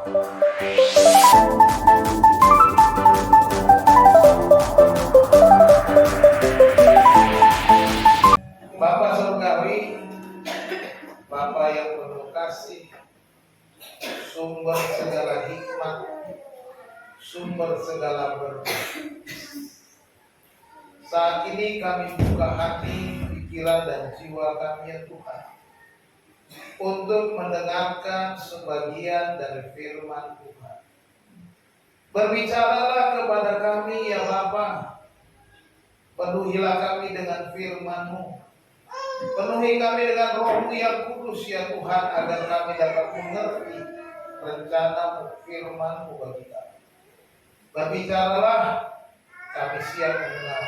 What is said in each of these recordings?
Bapa Surgawi, Bapa yang penuh kasih, sumber segala hikmat, sumber segala berkat. Saat ini kami buka hati, pikiran dan jiwa kami ya Tuhan, untuk mendengarkan sebagian dari firman Tuhan. Berbicaralah kepada kami ya Bapa, penuhilah kami dengan firman-Mu. Penuhi kami dengan Roh-Mu yang kudus ya Tuhan, agar kami dapat mengerti rencana-Mu, firman-Mu bagi kami. Berbicaralah, kami siap mendengar.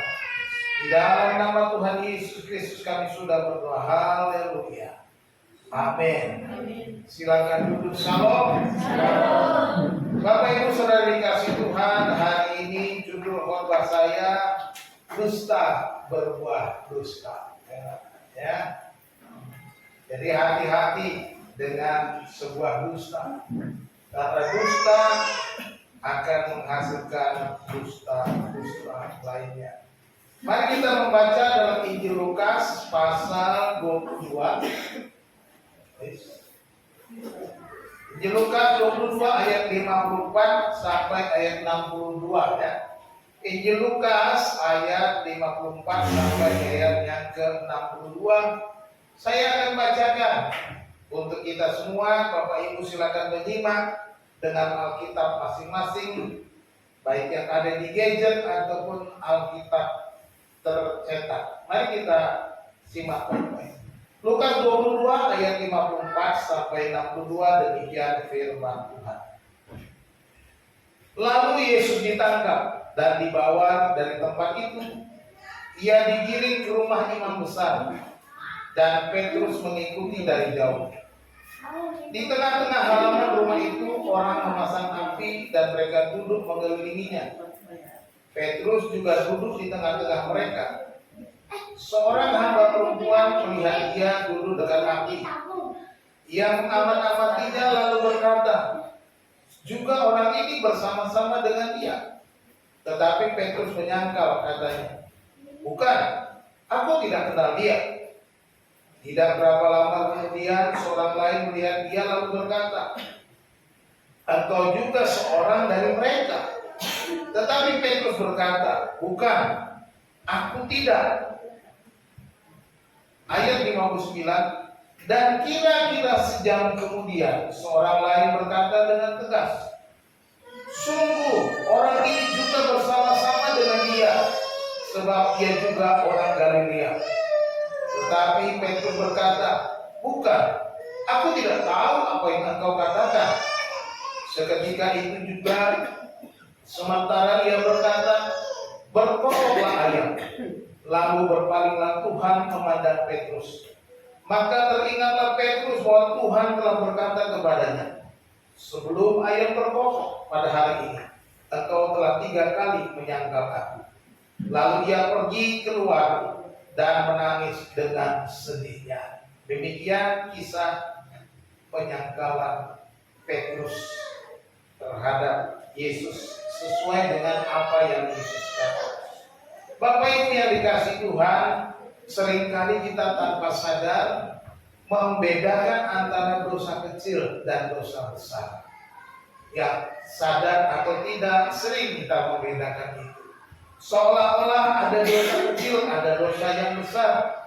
Di dalam nama Tuhan Yesus Kristus kami sudah berdoa. Haleluya. Amin. Silakan duduk. Shalom. Bapak Ibu Saudara dikasih Tuhan, hari ini judul khotbah saya, dusta berbuah dusta. Ya. Jadi hati-hati dengan sebuah dusta. Karena dusta akan menghasilkan dusta lainnya. Mari kita membaca dalam Injil Lukas pasal 22. Injil Lukas 22 ayat 54 sampai ayat 62 ya. Injil Lukas ayat 54 sampai ayat yang ke-62. Saya akan bacakan untuk kita semua. Bapak Ibu silakan menyimak dengan Alkitab masing-masing, baik yang ada di gadget ataupun Alkitab tercetak. Mari kita simak baik-baik. Lukas 22 ayat 54 sampai 62, demikian firman Tuhan. Lalu Yesus ditangkap dan dibawa dari tempat itu. Ia digiring ke rumah imam besar, dan Petrus mengikuti dari jauh. Di tengah-tengah halaman rumah itu orang memasang api dan mereka duduk mengelilinginya. Petrus juga duduk di tengah-tengah mereka. Seorang hamba perempuan melihat dia duduk dekat api. Ia mengamat-amatinya lalu berkata, juga orang ini bersama-sama dengan dia. Tetapi Petrus menyangkal, katanya, bukan, aku tidak kenal dia. Tidak berapa lama kemudian seorang lain melihat dia lalu berkata, engkau juga seorang dari mereka. Tetapi Petrus berkata, bukan, aku tidak. Ayat 59, dan kira-kira sejam kemudian seorang lain berkata dengan tegas, sungguh orang ini juga bersama-sama dengan dia, sebab dia juga orang Galilea. Tetapi Petrus berkata, bukan, aku tidak tahu apa yang engkau katakan. Seketika itu juga, sementara ia berkata, berkokoklah ayam. Lalu berpalinglah Tuhan memandang Petrus. Maka teringatlah Petrus bahwa Tuhan telah berkata kepadanya, sebelum ayam berkokok pada hari ini, engkau telah 3 kali menyangkal aku. Lalu dia pergi keluar dan menangis dengan sedihnya. Demikian kisah penyangkalan Petrus terhadap Yesus sesuai dengan apa yang Yesus katakan. Bapak Ibu yang dikasih Tuhan, seringkali kita tanpa sadar membedakan antara dosa kecil dan dosa besar. Ya, sadar atau tidak, sering kita membedakan itu. Seolah-olah ada dosa kecil, ada dosa yang besar.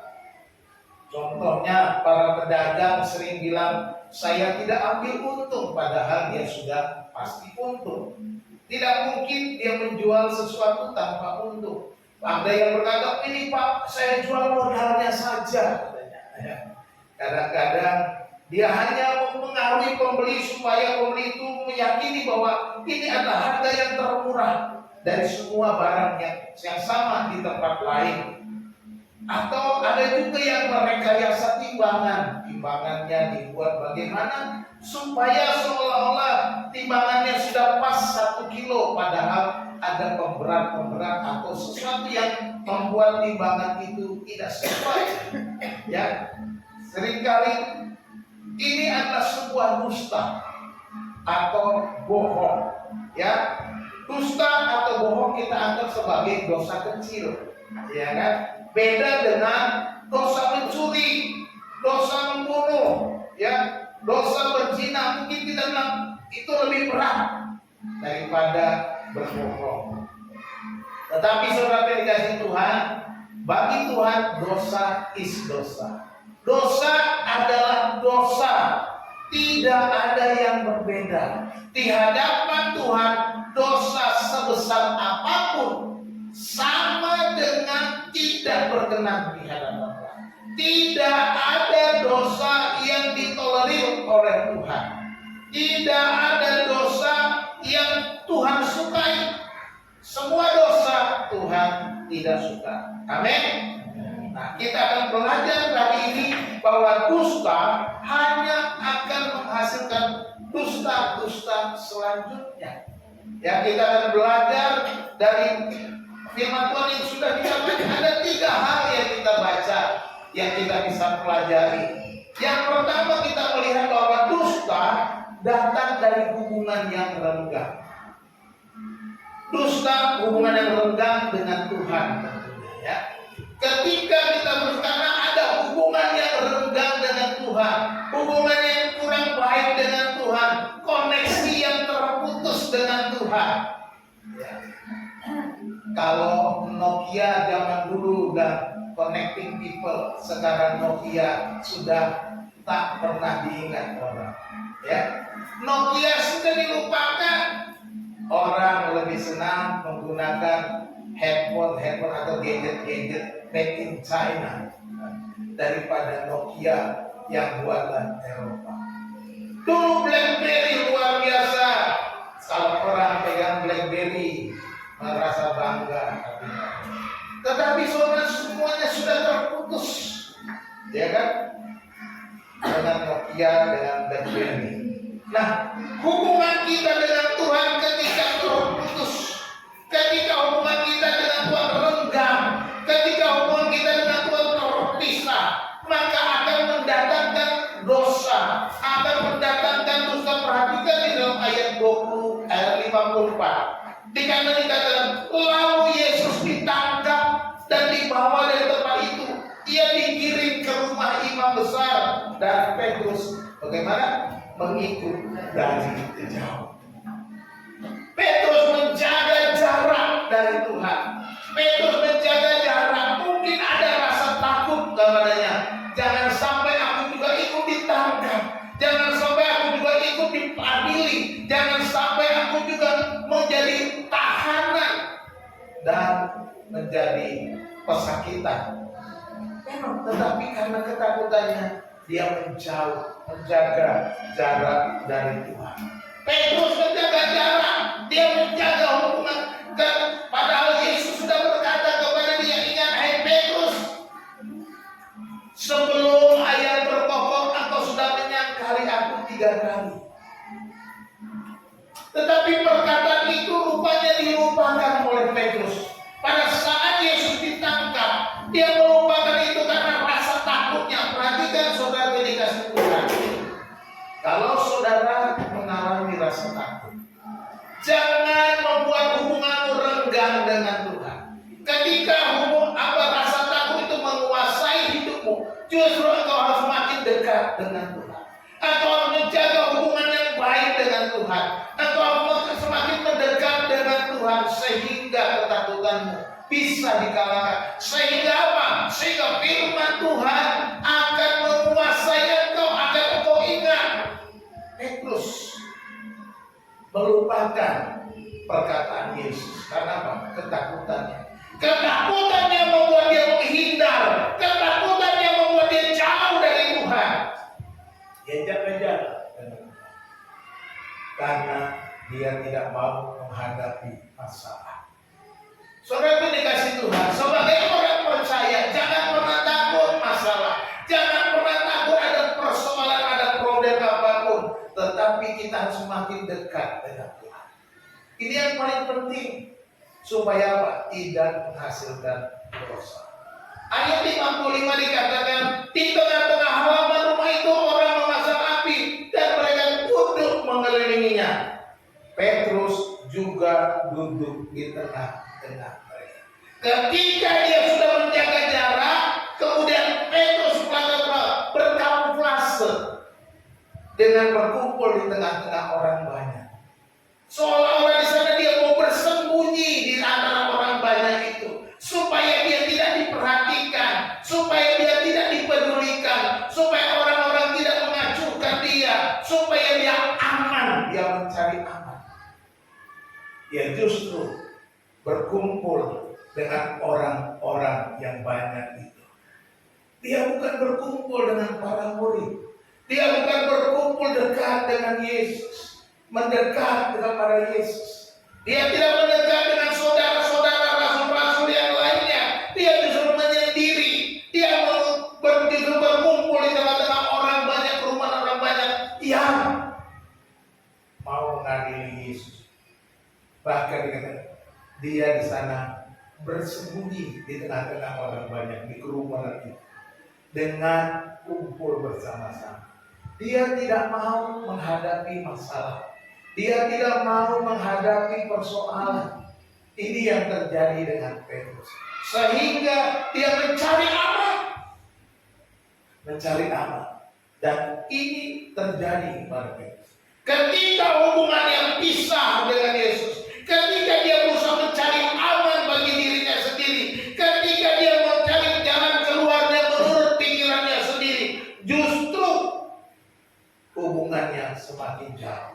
Contohnya, para pedagang sering bilang, saya tidak ambil untung, padahal dia sudah pasti untung. Tidak mungkin dia menjual sesuatu tanpa untung. Ada yang berkata, ini Pak, saya jual modalnya saja. Kadang-kadang dia hanya mempengaruhi pembeli supaya pembeli itu meyakini bahwa ini adalah harga yang termurah dari semua barang yang sama di tempat lain. Atau ada juga yang merekayasa timbangan. Timbangannya dibuat bagaimana supaya seolah-olah timbangannya sudah pas 1 kilo, padahal ada pemberat atau sesuatu yang membuat timbangan itu tidak sesuai. Ya, seringkali ini adalah sebuah dusta. atau bohong. Ya, dusta atau bohong kita anggap sebagai dosa kecil, ya kan? Beda dengan dosa mencuri, dosa membunuh, ya, dosa berzina. Mungkin kita bilang itu lebih berat daripada berbohong. Tetapi saudara yang dikasihi Tuhan, bagi Tuhan dosa is dosa. Dosa adalah dosa. Tidak ada yang berbeda. Di hadapan Tuhan, dosa sebesar apapun sama dengan tidak berkenan di hadapan Tuhan. Tidak ada dosa yang ditolerir oleh Tuhan. Tidak ada dosa yang Tuhan sukai. Semua dosa Tuhan tidak suka. Amin. Nah, kita akan belajar hari ini bahwa dusta hanya akan menghasilkan dusta-dusta selanjutnya. Ya, kita akan belajar dari firman Tuhan yang sudah disampaikan. Ada 3 hal yang kita baca, yang kita bisa pelajari. Yang pertama, kita melihat bahwa dusta datang dari hubungan yang renggang. Dusta hubungan yang renggang dengan Tuhan tentunya, ya. Ketika kita karena ada hubungan yang renggang dengan Tuhan, hubungan yang kurang baik dengan Tuhan, koneksi yang terputus dengan Tuhan. Ya. Kalau Nokia zaman dulu udah connecting people, sekarang Nokia sudah tak pernah diingat orang. Ya, Nokia sudah dilupakan. Orang lebih senang menggunakan handphone atau gadget made in China daripada Nokia yang buatan Eropa. Dulu BlackBerry luar biasa. Kalau orang pegang BlackBerry merasa bangga. Tetapi saudara, semuanya sudah terputus, ya kan? Dengan Nokia, dengan BlackBerry. Nah, hubungan kita dengan Tuhan ketika terputus, ketika hubungan kita dengan Tuhan renggang, ketika hubungan kita dengan Tuhan terpisah, maka akan mendatangkan dosa, akan mendatangkan dosa. Perhatikan di dalam ayat 54. Dikatakan dikatakan, lalu Yesus ditangkap dan dibawa dari tempat itu. Ia digiring ke rumah imam besar, dan Petrus bagaimana? Mengikut dari jauh. Petrus menjaga jarak dari Tuhan. Petrus menjaga jarak. Mungkin ada rasa takut kepadanya. Jangan sampai aku juga ikut ditangkap. Jangan sampai aku juga ikut diadili. Jangan sampai aku juga menjadi tahanan dan menjadi pesakitan. Memang, tetapi karena ketakutannya, dia menjauh, menjaga jarak dari Tuhan. Petrus menjaga jarak, dia menjaga hubungan. Padahal Yesus sudah berkata kepada dia, ingat hai Petrus, sebelum ayam berkokok engkau sudah menyangkali aku 3 kali. Tetapi perkataan itu rupanya dilupakan oleh Petrus. Pada saat Yesus ditangkap, dia melupakan itu karena rasa takutnya. Perhatikan saudara dikasih Tuhan. Kalau saudara mengalami rasa takut, jangan membuat hubunganmu renggang dengan Tuhan. Ketika rasa takut itu menguasai hidupmu, justru engkau harus makin dekat dengan Tuhan. Engkau harus menjaga hubungan yang baik dengan Tuhan. Engkau harus semakin mendekat dengan Tuhan sehingga ketakutanmu bisa dikalahkan. Sehingga apa? Sehingga firman Tuhan akan menguasai engkau, akan engkau ingat. Petrus melupakan perkataan Yesus. Karena apa? Ketakutannya. Ketakutannya membuat dia menghindar. Ketakutannya membuat dia jauh dari Tuhan. Dia jaga-jaga. Karena dia tidak mau menghadapi masalah. Saudara dikasih Tuhan, sebagai orang percaya, jangan pernah takut masalah. Jangan pernah takut ada persoalan, ada problem apapun. Tetapi kita harus semakin dekat dengan Tuhan. Ini yang paling penting. Supaya apa? Tidak menghasilkan dosa. Ayat 55 dikatakan, di tengah-tengah halaman rumah itu orang memasang api dan mereka duduk mengelilinginya. Petrus juga duduk di tengah-tengah mereka. Ketika dia sudah menjaga jarak, kemudian Petrus berkamuflase dengan berkumpul di tengah-tengah orang banyak. Seolah-olah di sana dia mau bersembunyi di antara orang banyak itu, supaya dia tidak diperhatikan, supaya dia tidak dipedulikan, supaya orang-orang tidak mengacungkan dia, supaya dia aman, dia mencari aman. Dia justru berkumpul dengan orang-orang yang banyak itu. Dia bukan berkumpul dengan para murid. Dia bukan berkumpul dekat dengan Yesus, mendekat kepada Yesus. Dia tidak mendekat dengan saudara-saudara rasul-rasul yang lainnya. Dia justru menyendiri. Dia justru berkumpul di tengah-tengah orang banyak, kerumunan orang banyak yang mau mengadili Yesus. Bahkan dia di sana bersembunyi di tengah-tengah orang banyak, di kerumunan itu, dengan kumpul bersama-sama. Dia tidak mau menghadapi masalah. Dia tidak mau menghadapi persoalan. Ini yang terjadi dengan Petrus. Sehingga dia mencari aman. Mencari aman. Dan ini terjadi pada Petrus. Ketika hubungan yang pisah dengan Yesus, ketika dia berusaha mencari aman bagi dirinya sendiri, ketika dia mencari jalan keluarnya menurut pikirannya sendiri, justru hubungannya semakin jauh.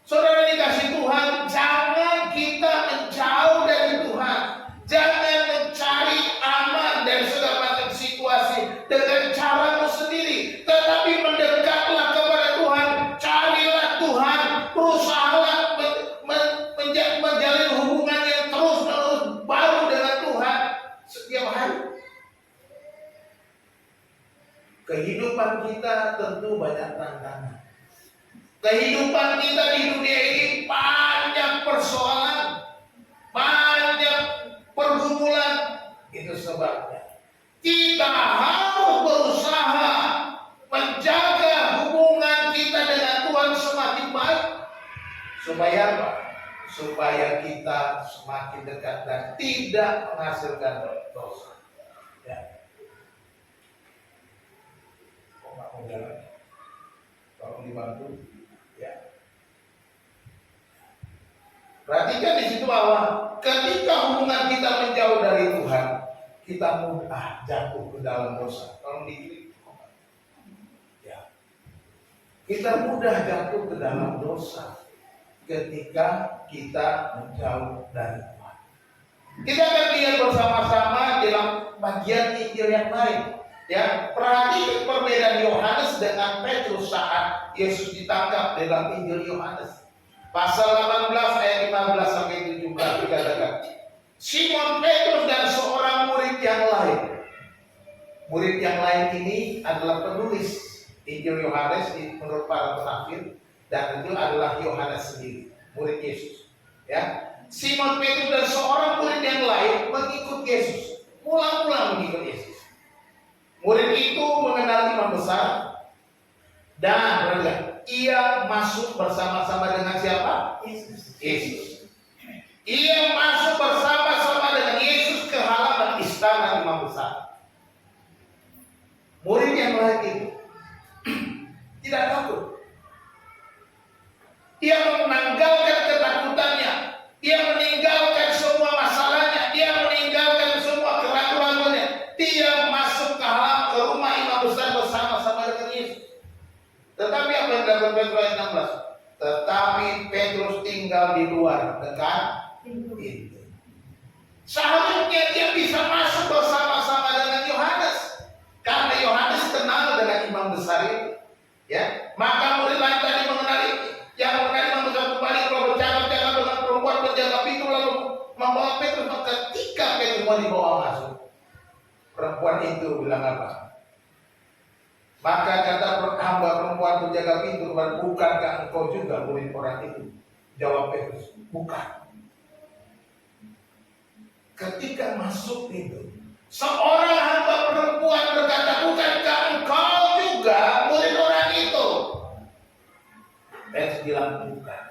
Saudara dikasih Tuhan, jangan kita menjauh dari Tuhan. Jangan mencari aman dari segala macam situasi dengan caramu sendiri, tetapi mendekatlah kepada Tuhan. Carilah Tuhan, berusahalah menjalin hubungan yang terus-menerus baru dengan Tuhan setiap hari. Kehidupan kita tentu banyak tantangan. Kehidupan kita di dunia ini banyak persoalan, banyak pergumulan. Itu sebabnya kita harus berusaha menjaga hubungan kita dengan Tuhan semakin baik. Supaya apa? Supaya kita semakin dekat dan tidak menghasilkan dosa. Ya. Kok nggak mau jalan? Tolong dibantu. Ya. Perhatikan di situ bahwa ketika hubungan kita menjauh dari Tuhan, kita mudah jatuh ke dalam dosa. Tolong diklik. Ya. Kita mudah jatuh ke dalam dosa ketika kita menjauh dari Tuhan. Kita akan lihat bersama-sama dalam bagian Injil yang lain. Ya, perhatikan perbedaan Yohanes dengan Petrus saat Yesus ditangkap dalam Injil Yohanes. Pasal 18 ayat 15 sampai 17 dikatakan, Simon Petrus dan seorang murid yang lain. Murid yang lain ini adalah penulis Injil Yohanes menurut para penafsir, dan itu adalah Yohanes sendiri, murid Yesus. Ya, Simon Petrus dan seorang murid yang lain mengikut Yesus, mula-mula mengikut Yesus. Murid itu mengenal imam besar dan ia masuk bersama-sama dengan siapa? Yesus. Ia masuk bersama-sama dengan Yesus ke halaman istana imam besar. Murid yang lain itu tidak takut. Dia menanggalkan ketakutannya. Dia meninggalkan semua masalahnya. Dia meninggalkan semua keraguan-keraguannya. Dia masuk ke rumah imam besar bersama-sama dengan Yesus. Tetapi apa yang dilakukan Petrus ayat 16? Tetapi Petrus tinggal di luar dekat pintu. Seharusnya dia bisa masuk bersama-sama dengan Yohanes, karena Yohanes kenal dengan imam besar itu. Ya, maka murid lain tadi mengenali, yang mengenali imam besar kembali kalau bercakap-cakap dengan perempuan penjaga pintu lalu membawa Petrus. Ketika Petrus mau dibawa masuk, perempuan itu bilang apa? Maka kata hamba perempuan penjaga pintu, bukankah engkau juga murid orang itu? Jawab Petrus, bukan. Ketika masuk pintu, seorang hamba perempuan berkata, bukankah engkau juga murid orang itu? Petrus bilang bukan.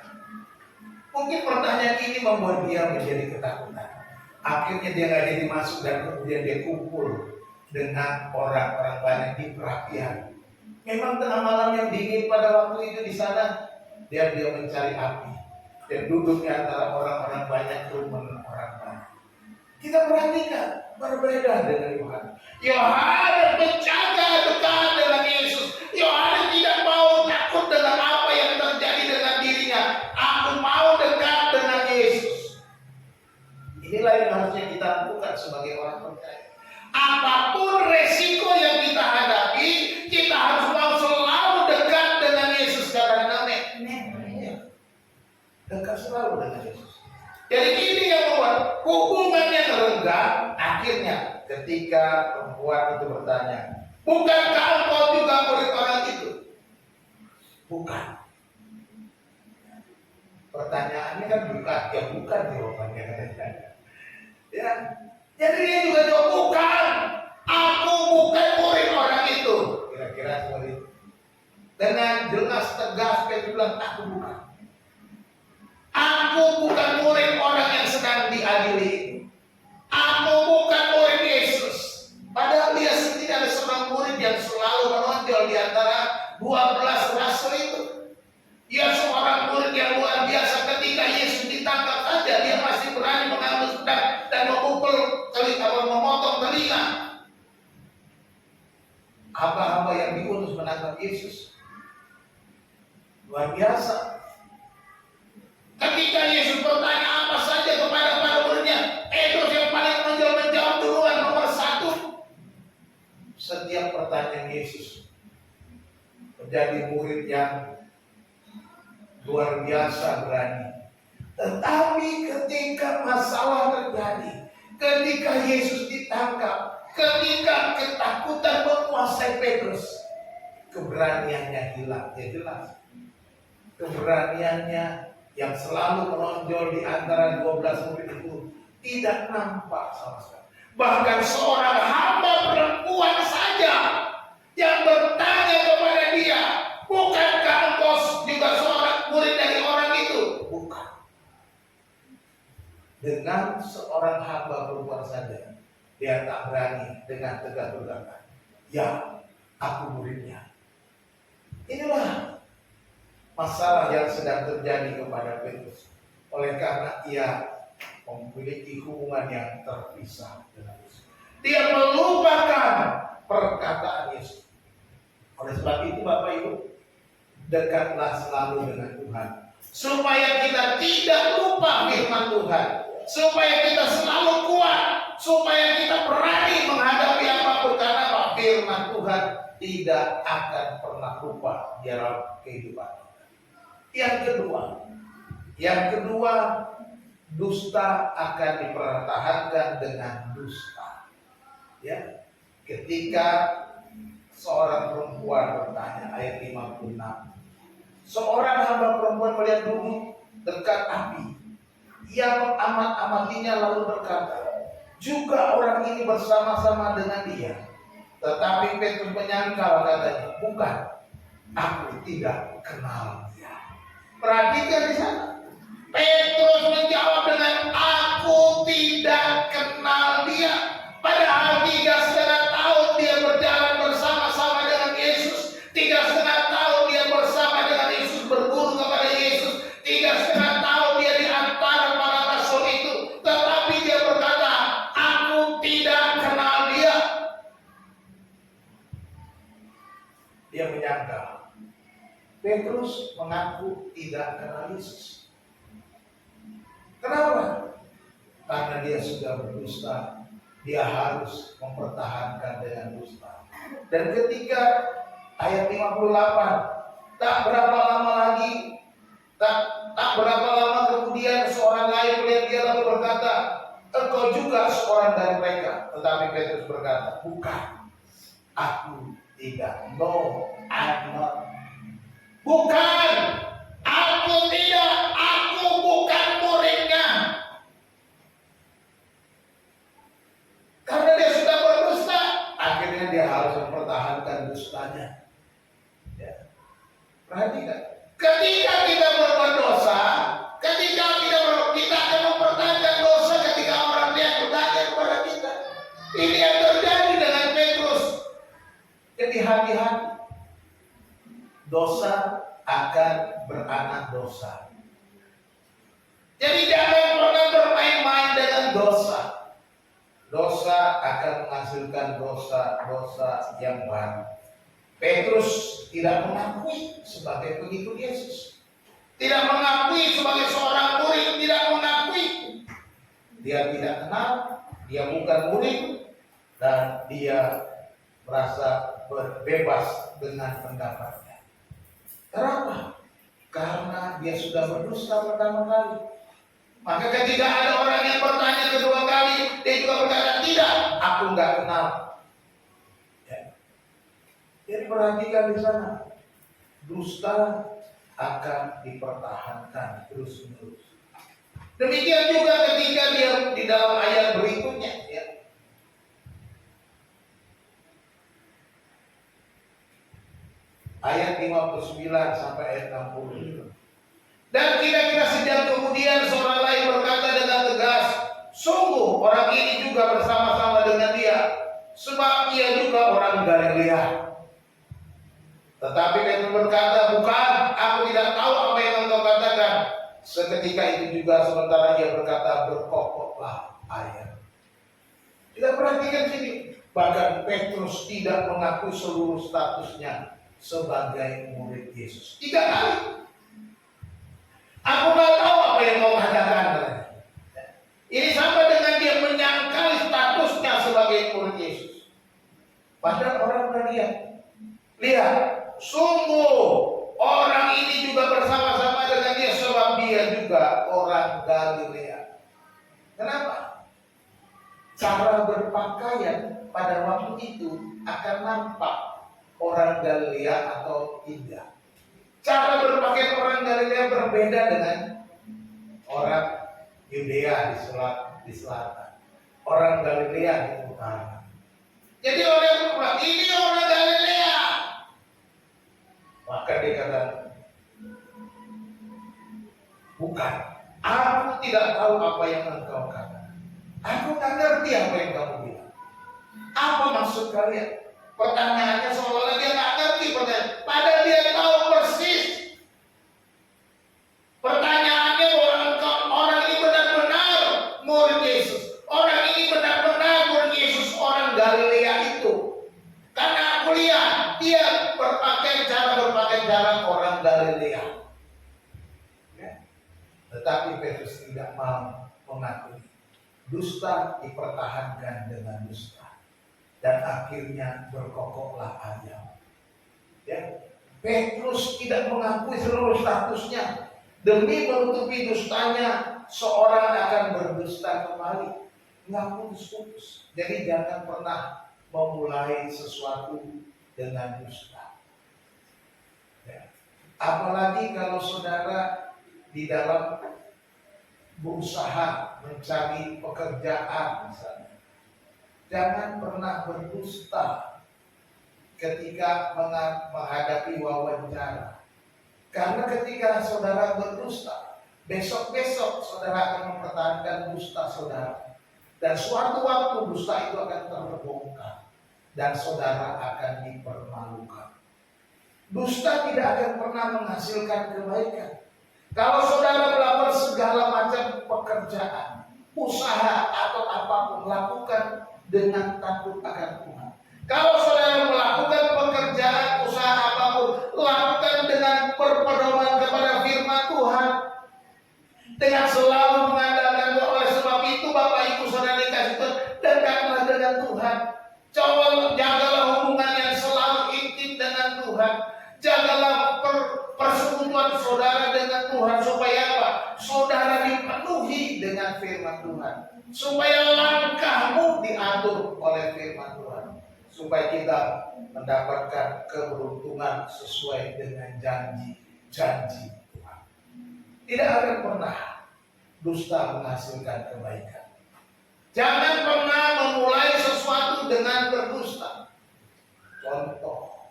Mungkin pertanyaan ini membuat dia menjadi ketakutan. Akhirnya dia nggak jadi masuk dan kemudian dia kumpul dengan orang-orang banyak di perapian. Memang tengah malam yang dingin pada waktu itu di sana, dia mencari api dan duduk di antara orang-orang banyak, kerumunan orang banyak. Kita perhatikan berbeda dengan Yohanes. Yohanes menjaga dekat dengan Yesus. Yohanes tidak mau takut dengan apa yang terjadi dengan dirinya. Aku mau dekat dengan Yesus. Inilah yang harusnya kita lakukan sebagai orang percaya. Apapun resiko yang kita hadapi, kita harus mau selalu dekat dengan Yesus. Katakan amin. Dekat selalu dengan Yesus. Jadi ini yang membuat hubungannya renggang. Akhirnya ketika perempuan itu bertanya, bukankah engkau juga murid orang itu? Bukan. Pertanyaannya kan bukan, ya bukan jawabannya. Ya, jadi dia juga jawab bukan. Aku bukan murid orang itu. Kira-kira seperti itu. Dengan jelas tegas Petrus bilang aku bukan. Aku bukan murid orang yang sedang diadili. Aku bukan murid Yesus. Padahal dia sendiri ada seorang murid yang selalu menonjol di antara 12 rasul itu. Dia seorang murid yang luar biasa. Ketika Yesus ditangkap saja, dia masih berani mengambil pedang dan memukul memotong telinga hamba-hamba yang diutus menangkap Yesus. Luar biasa. Ketika Yesus bertanya apa saja kepada para muridnya, Petrus yang paling menjawab duluan, nomor 1. Setiap pertanyaan Yesus menjadi murid yang luar biasa berani. Tetapi ketika masalah terjadi, ketika Yesus ditangkap, ketika ketakutan menguasai Petrus, keberaniannya hilang. Ya jelas, keberaniannya yang selalu menonjol di antara 12 murid itu tidak nampak sama sekali. Bahkan seorang hamba perempuan saja yang bertanya kepada dia, bukankah engkau juga seorang murid dari orang itu? Bukan. Dengan seorang hamba perempuan saja, dia tak berani dengan tegas berkata, ya, aku muridnya. Inilah masalah yang sedang terjadi kepada Petrus. Oleh karena ia memiliki hubungan yang terpisah dengan Yesus. Dia melupakan perkataan Yesus. Oleh sebab itu Bapak Ibu, dekatlah selalu dengan Tuhan. Supaya kita tidak lupa firman Tuhan. Supaya kita selalu kuat. Supaya kita berani menghadapi apapun. Karena firman Tuhan tidak akan pernah lupa di dalam kehidupan. Yang kedua, dusta akan dipertahankan dengan dusta. Ya, ketika seorang perempuan bertanya, ayat 56, seorang hamba perempuan melihat duduk dekat api. Ia mengamat-amatinya lalu berkata, juga orang ini bersama-sama dengan dia. Tetapi Petrus menyangkal, katanya, bukan, aku tidak kenal dia. Perhatikan di sana. Petrus menjawab dengan aku tidak kenal dia. Padahal 3,5 tahun dia berjalan bersama-sama dengan Yesus. 3,5 tahun dia bersama dengan Yesus, berguru kepada Yesus. 3,5 tahun dia di antara para rasul itu. Tetapi dia berkata, aku tidak kenal dia. Dia menyangka. Petrus mengaku tidak kenal Yesus. Kenapa? Karena dia sudah berdusta. Dia harus mempertahankan dengan dusta. Dan ketika ayat 58, tak berapa lama kemudian seorang lain melihat dia lalu berkata, engkau juga seorang dari mereka. Tetapi Petrus berkata, bukan, aku tidak. No, I'm not. Bukan, aku tidak, aku bukan muridnya. Karena dia sudah berdusta, akhirnya dia harus mempertahankan dustanya. Ya. Perhatikan, Ketika kita berbuat dosa, kita akan mempertanyakan dosa ketika orang yang bertanya kepada kita. Ini yang terjadi dengan Petrus. Jadi hati-hati. Dosa akan beranak dosa. Jadi jangan pernah bermain-main dengan dosa. Dosa akan menghasilkan dosa-dosa yang baru. Petrus tidak mengakui sebagai pengikut Yesus. Tidak mengakui sebagai seorang murid, tidak mengakui. Dia tidak kenal, dia bukan murid, dan dia merasa bebas dengan pendapatnya. Kenapa? Karena dia sudah berdusta pertama kali. Maka ketika ada orang yang bertanya kedua kali, dia juga berkata, tidak, aku nggak kenal. Jadi perhatikan di sana, dusta akan dipertahankan terus-menerus. Demikian juga ketika dia di dalam ayat berikutnya, ya. Ayat 59 sampai ayat 60. Dan kira-kira sejak kemudian seorang lain berkata dengan tegas, sungguh orang ini juga bersama-sama dengan dia, sebab ia juga orang Galilea. Tetapi Petrus berkata, bukan, aku tidak tahu apa yang engkau katakan. Seketika itu juga sementara ia berkata, berkokoklah air. Kita perhatikan sini, bahkan Petrus tidak mengakui seluruh statusnya sebagai murid Yesus. 3 kali. Aku nggak tahu apa yang kau katakan. Ini sama dengan dia menyangkali statusnya sebagai murid Yesus. Padahal orang melihat, lihat, sungguh orang ini juga bersama-sama dengan dia sebab dia juga orang Galilea. Kenapa? Cara berpakaian pada waktu itu akan nampak orang Galilea atau tidak. Cara berpakaian orang Galilea berbeda dengan orang Yudea di selatan, orang Galilea di utara. Jadi orang berkata, ini orang Galilea. Maka dia kata, bukan, aku tidak tahu apa yang engkau katakan. Aku tak ngerti apa yang kamu bilang. Apa maksud kalian? Pertanyaannya seolah-olah dia tak ngerti pertanyaan. Padahal dia tahu persis. Pertanyaannya orang ini benar-benar murid Yesus. Orang ini benar-benar murid Yesus, orang Galilea itu. Karena aku lihat dia berpakaian cara orang Galilea. Ya. Tetapi Petrus tidak mau mengakui. Dusta dipertahankan dengan dusta. Dan akhirnya berkokoklah ayam. Ya. Petrus tidak mengakui seluruh statusnya. Demi menutupi dustanya, seorang akan berdusta kembali. Nggak putus-putus. Jadi jangan pernah memulai sesuatu dengan dusta. Ya. Apalagi kalau saudara di dalam berusaha mencari pekerjaan misalnya. Jangan pernah berdusta ketika menghadapi wawancara. Karena ketika saudara berdusta, besok-besok saudara akan mempertahankan dusta saudara. Dan suatu waktu dusta itu akan terbongkar. Dan saudara akan dipermalukan. Dusta tidak akan pernah menghasilkan kebaikan. Kalau saudara melakukan segala macam pekerjaan, usaha atau apapun, lakukan dengan takut akan Tuhan. Kalau saudara melakukan pekerjaan, usaha apapun, lakukan dengan berpedoman kepada firman Tuhan. Dengan selalu mengandalkan Tuhan. Oleh sebab itu Bapak Ibu saudara dikasih Tuhan, dekatlah dengan Tuhan. Jagalah hubungan yang selalu intim dengan Tuhan. Jagalah persekutuan saudara dengan Tuhan. Supaya apa? Saudara dipenuhi dengan firman Tuhan. Supaya langkahmu diatur oleh firman Tuhan. Supaya kita mendapatkan keberuntungan sesuai dengan janji Tuhan. Tidak akan pernah dusta menghasilkan kebaikan. Jangan pernah memulai sesuatu dengan berdusta. Contoh,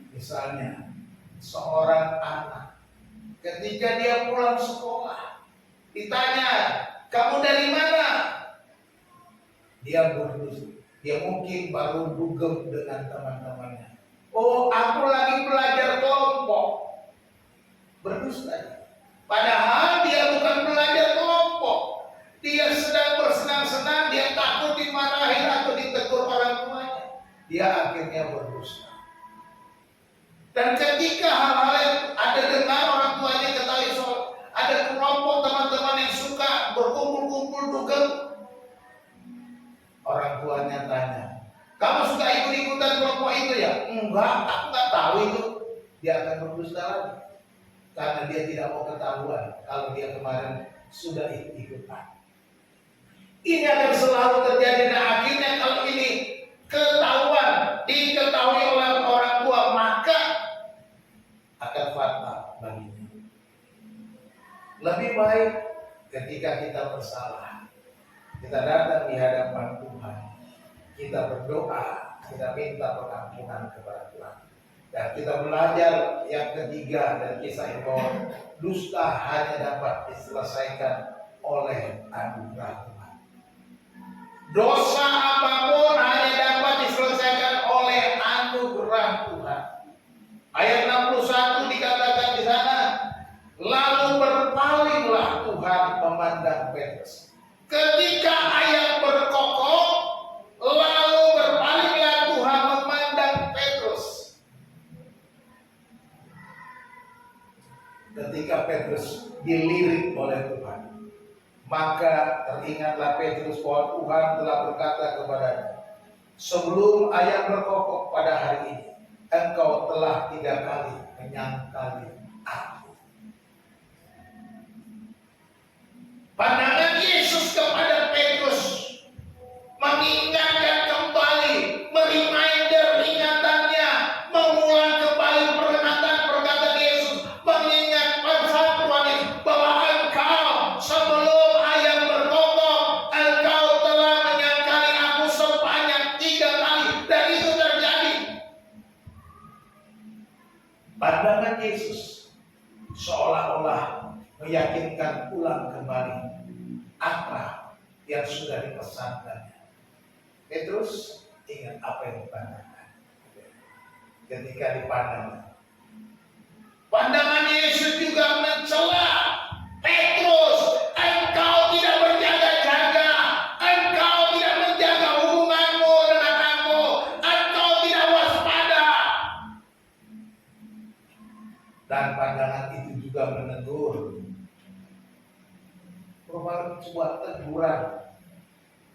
misalnya seorang anak Ketika dia pulang sekolah, ditanya, kamu dari mana? Dia berdusta. Dia mungkin baru dugem dengan teman-temannya. Oh, aku lagi belajar kelompok. Berdusta. Padahal dia bukan belajar kelompok. Dia sedang bersenang-senang, dia takut dimarahin atau ditegur orang tuanya. Dia akhirnya berdusta. Dan ketika hal-hal yang ada dengar orang tuanya ketahui soal ada kelompok teman-teman yang suka berkumpul-kumpul dugem, orang tuanya tanya, kamu suka ikut-ikutan kelompok itu ya? Enggak, aku nggak tahu itu. Dia akan berdusta lagi karena dia tidak mau ketahuan kalau dia kemarin sudah ikut-ikutan. Ini akan selalu terjadi. Nah, akhirnya kalau ini ketahuan, diketahui oleh orang tua, maka akan fatal baginya. Lebih baik ketika kita bersalah, kita datang di hadapan Tuhan, kita berdoa, kita minta pengampunan kepada Tuhan. Dan kita belajar yang ketiga dari kisah itu, dusta hanya dapat diselesaikan oleh anugerah Tuhan. Dosa apapun hanya dapat diselesaikan oleh anugerah Tuhan. Ayat 61 dikatakan di sana, lalu berpalinglah Tuhan memandang Petrus. Ketika ayat berkokok, lalu berpalinglah Tuhan memandang Petrus. Ketika Petrus dilirik oleh Tuhan, maka teringatlah Petrus bahwa Tuhan telah berkata kepadanya, sebelum ayat berkokok pada hari ini, engkau telah 3 kali menyangkali aku. Pandangan Yesus kepada Petrus mengingatkan kembali, mereminder ingatannya, mengulang kembali perkataan Yesus, mengingat persatuan Yesus bahwa engkau sebelum ayam berkokok, engkau telah menyangkali aku sebanyak 3 kali, dan itu terjadi. Pandangan Yesus seolah-olah meyakinkan ulang kembali apa yang sudah dipesankannya. Petrus ingat apa yang dipandangkan. Ketika dipandang, pandangan Yesus juga mencela Petrus, engkau tidak berjaga-jaga, engkau tidak menjaga hubunganmu dengan aku, engkau tidak waspada. Dan pandangan itu juga menegur, merupakan sebuah teguran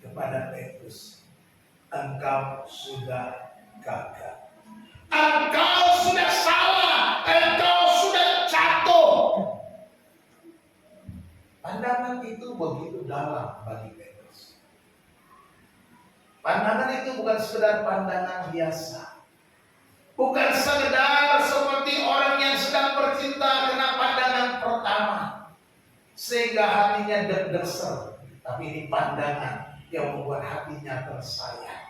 kepada Petrus. Engkau sudah gagal, engkau sudah salah, engkau sudah jatuh. Pandangan itu begitu dalam bagi Petrus. Pandangan itu bukan sekedar pandangan biasa, bukan sekedar seperti orang yang sedang bercinta kena pandangan pertama sehingga hatinya deg-deser, tapi ini pandangan yang membuat hatinya tersayang.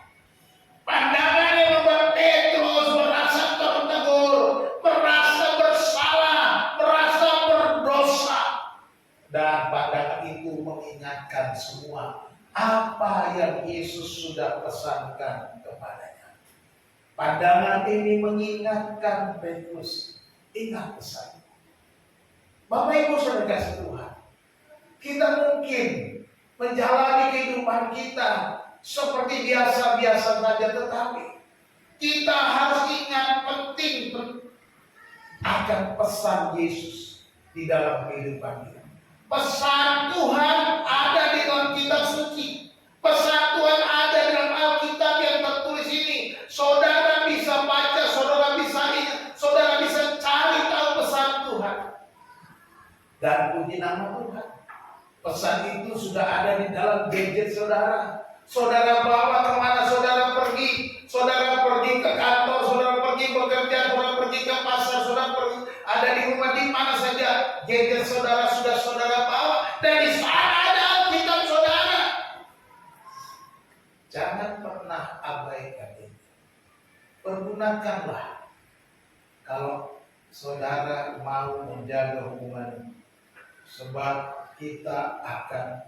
Pandangan yang membuat Petrus merasa tertegur, merasa bersalah, merasa berdosa. Dan pandangan itu mengingatkan semua apa yang Yesus sudah pesankan kepadanya. Pandangan ini mengingatkan Petrus, ingat pesan. Bapak Ibu Saudara kasih Tuhan, kita mungkin menjalani kehidupan kita seperti biasa-biasa saja, tetapi kita harus ingat penting akan pesan Yesus di dalam kehidupan kita. Pesan Tuhan ada di dalam kitab suci. Pesan Tuhan ada dalam Alkitab yang tertulis ini. Saudara bisa baca, saudara bisa ingat, saudara bisa cari tahu pesan Tuhan. Dan puji nama Tuhan, pesan itu sudah ada di dalam gadget saudara. Saudara bawa kemana saudara pergi. Saudara pergi ke kantor, saudara pergi bekerja, saudara pergi ke pasar, saudara pergi ada di rumah, di mana saja gadget saudara sudah saudara bawa. Dan di sana ada Alkitab saudara. Jangan pernah abaikan itu. Pergunakanlah. Kalau saudara mau menjaga hubungan, sebab kita akan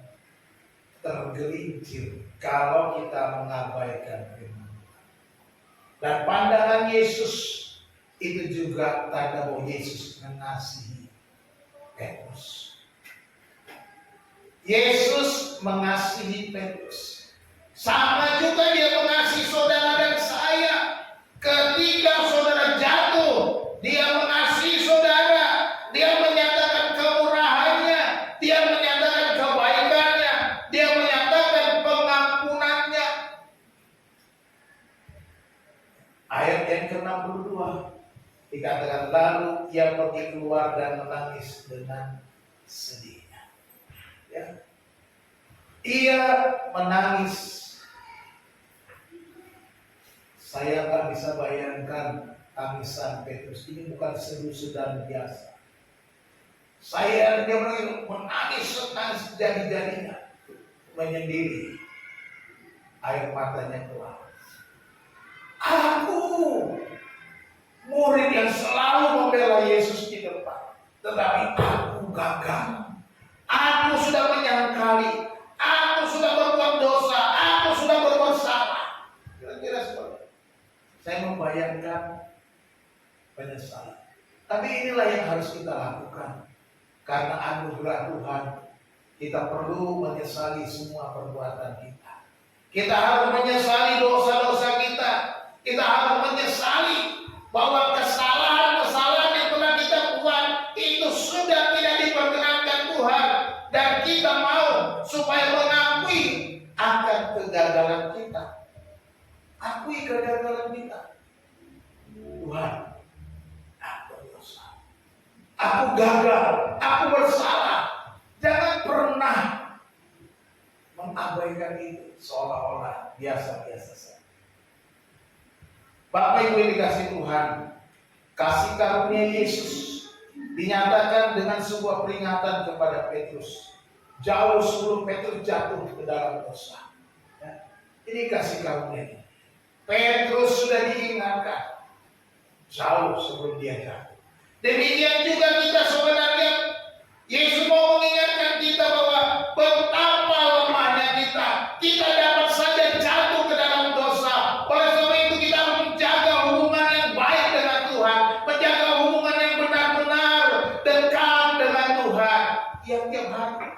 tergelincir kalau kita mengabaikan firman. Dan pandangan Yesus itu juga tanda bahwa Yesus mengasihi Petrus. Yesus mengasihi Petrus. Sama juga dia mengasihi saudara dan saya. Ketika saudara jatuh, dia mengasihi saudara. Dia menyatakan kemurahannya, dia menyatakan kebaikannya, dia menyatakan pengampunannya. Ayat yang ke-62 dikatakan, lalu ia pergi keluar dan menangis dengan sedihnya. Ya. Ia menangis. Saya tak bisa bayangkan tangisan Petrus. Ini bukan sedu-sedan biasa. Dia menangis jadi-jadinya, menyendiri. Air matanya keluar. Aku murid yang selalu membela Yesus di depan, tetapi aku gagal. Aku sudah menyangkali, aku sudah berbuat dosa, aku sudah berbuat salah. Kira-kira seperti itu. Saya membayangkan penyesalan. Tapi inilah yang harus kita lakukan. Karena anugerah Tuhan, kita perlu menyesali semua perbuatan kita. Kita harus menyesali dosa-dosa kita. Kita harus menyesali bahwa kesalahan-kesalahan yang pernah kita buat itu sudah tidak diperkenankan Tuhan. Dan kita mau supaya mengakui akan kegagalan kita. Akui kegagalan kita. Tuhan, aku dosa. Aku gagal. Aku bersalah. Jangan pernah mengabaikan itu seolah-olah biasa-biasa saja. Bapak Ibu yang dikasih Tuhan, kasih karunia Yesus dinyatakan dengan sebuah peringatan kepada Petrus. Jauh sebelum Petrus jatuh ke dalam dosa. Ya. Ini kasih karunia. Petrus sudah diingatkan jauh sebelum dia jatuh. Demikian juga kita sebenarnya, Yesus mau mengingatkan kita bahwa betapa lemahnya kita. Kita dapat saja jatuh ke dalam dosa. Oleh sebab itu kita harus menjaga hubungan yang baik dengan Tuhan, menjaga hubungan yang benar-benar dekat dengan Tuhan tiap-tiap hari,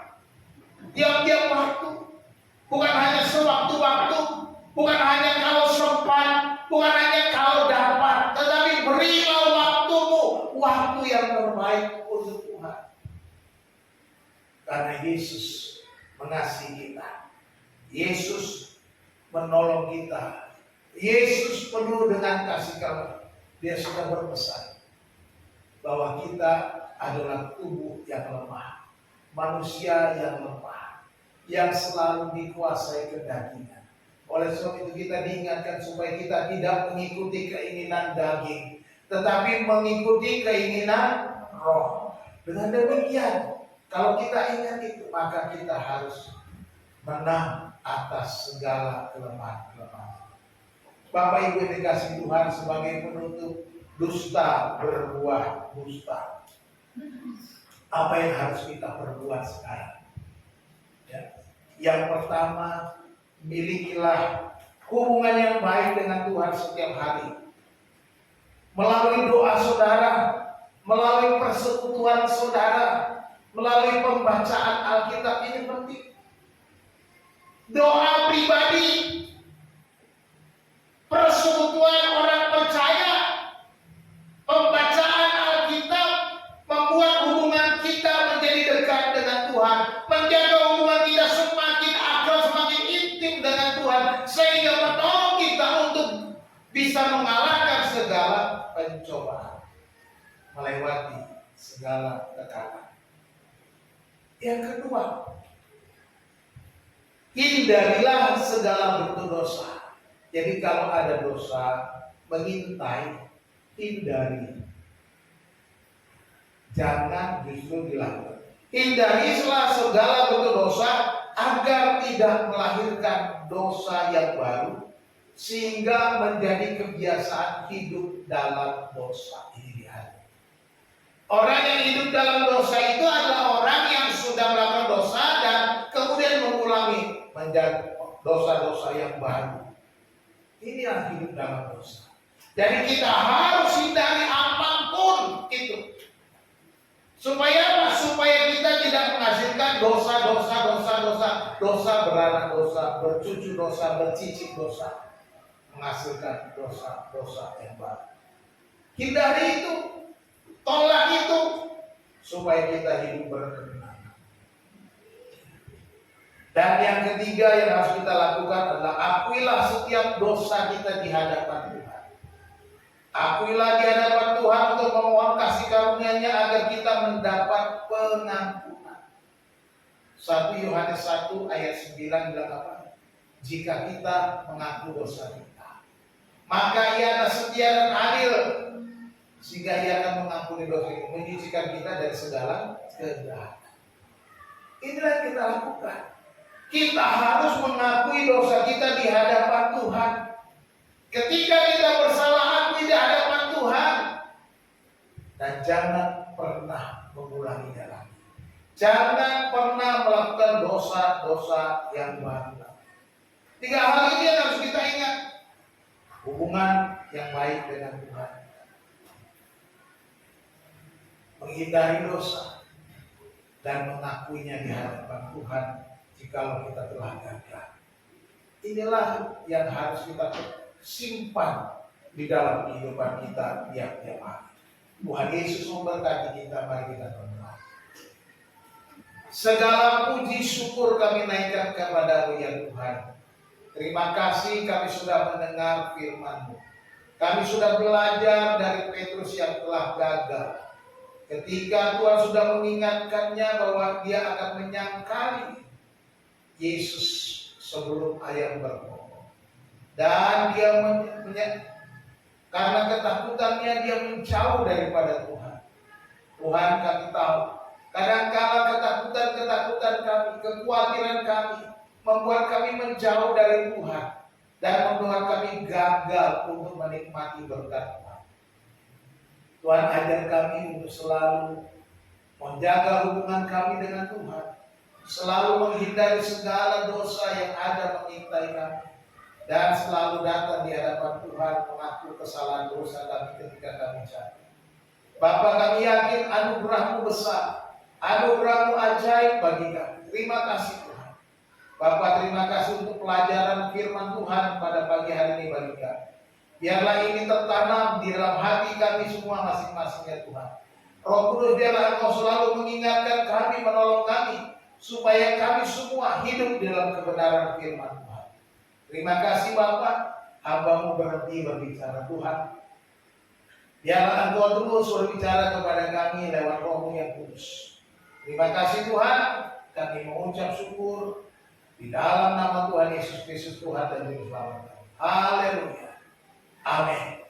tiap-tiap waktu. Bukan hanya sewaktu-waktu, bukan hanya kalau sempat, bukan hanya kalau dapat, tetapi berilah waktumu, waktu yang terbaik untuk Tuhan. Karena Yesus mengasihi kita, Yesus menolong kita, Yesus penuh dengan kasih karunia. Dia sudah berpesan bahwa kita adalah tubuh yang lemah, manusia yang lemah, yang selalu dikuasai kedagingan. Oleh sebab itu kita diingatkan supaya kita tidak mengikuti keinginan daging, tetapi mengikuti keinginan roh. Dengan demikian, kalau kita ingat itu, maka kita harus menang atas segala kelemahan-kelemahan. Bapak Ibu yang dikasih Tuhan, sebagai penutup, dusta berbuah dusta. Apa yang harus kita perbuat sekarang? Ya. Yang pertama, milikilah hubungan yang baik dengan Tuhan setiap hari. Melalui doa saudara, melalui persekutuan saudara, melalui pembacaan Alkitab, ini penting. Doa pribadi, persekutuan orang percaya, pembacaan Alkitab membuat hubungan kita menjadi dekat dengan Tuhan, menjaga hubungan kita semakin akrab, semakin intim dengan Tuhan, sehingga menolong kita untuk bisa mengalahkan segala pencobaan, melewati segala tekanan. Yang kedua, hindarilah segala bentuk dosa. Jadi kalau ada dosa, mengintai, hindari. Jangan justru dilakukan. Hindarilah segala bentuk dosa agar tidak melahirkan dosa yang baru, sehingga menjadi kebiasaan hidup dalam dosa. Ini di hati. Orang yang hidup dalam dosa itu adalah orang yang sudah melakukan dosa dan kemudian mengulangi menjadi dosa-dosa yang baru. Inilah hidup dalam dosa. Jadi kita harus hindari apapun itu. Supaya apa? Supaya kita tidak menghasilkan dosa beranak dosa, bercucu dosa, bercicit dosa, menghasilkan dosa yang baru. Hindari itu, tolak itu, supaya kita hidup berkemenangan. Dan yang ketiga yang harus kita lakukan adalah akuilah setiap dosa kita di hadapan Tuhan. Akuilah di hadapan Tuhan untuk memohon kasih karunia-Nya agar kita mendapat pengampunan. 1 Yohanes 1 ayat 9 bilang apa? Jika kita mengaku dosa kita, maka Ia adalah setia dan adil sehingga Ia akan mengampuni dosa kita, menyucikan kita dari segala kejahatan. Inilah yang kita lakukan. Kita harus mengakui dosa kita di hadapan Tuhan. Ketika kita bersalah, akui di hadapan Tuhan. Dan jangan pernah mengulanginya lagi. Jangan pernah melakukan dosa-dosa yang baru. 3 hal ini yang harus kita ingat. Hubungan yang baik dengan Tuhan, menghindari dosa, dan mengakuinya di hadapan Tuhan jikalau kita telah gagal. Inilah yang harus kita simpan di dalam kehidupan kita tiap-tiap hari. Tuhan Yesus memberkati kita. Mari kita berdoa. Segala puji syukur kami naikkan kepada-Mu ya Tuhan. Terima kasih kami sudah mendengar firman-Mu. Kami sudah belajar dari Petrus yang telah gagal. Ketika Tuhan sudah mengingatkannya bahwa dia akan menyangkali Yesus sebelum ayam berkokok. Dan dia karena ketakutannya dia menjauh daripada Tuhan. Tuhan, kami tahu kadang-kala ketakutan kami, kekhawatiran kami membuat kami menjauh dari Tuhan dan membuat kami gagal untuk menikmati berkat Tuhan. Tuhan, ajar kami untuk selalu menjaga hubungan kami dengan Tuhan, selalu menghindari segala dosa yang ada mengintai kami, dan selalu datang di hadapan Tuhan mengaku kesalahan dosa kami ketika kami jatuh. Bapa, kami yakin anugerah-Mu besar, anugerah-Mu ajaib bagi kami. Terima kasih Tuhan. Bapa, terima kasih untuk pelajaran firman Tuhan pada pagi hari ini bagi kami. Biarlah ini tertanam di dalam hati kami semua masing-masing ya Tuhan. Roh Kudus, biarlah Engkau selalu mengingatkan kami, menolong kami, supaya kami semua hidup dalam kebenaran firman Tuhan. Terima kasih Bapa, hamba-Mu berhenti berbicara Tuhan. Biarlah Engkau terus berbicara kepada kami lewat Roh-Mu yang kudus. Terima kasih Tuhan, kami mengucap syukur di dalam nama Tuhan Yesus Kristus, Tuhan dan Juru Selamat kami. Haleluya. Amin.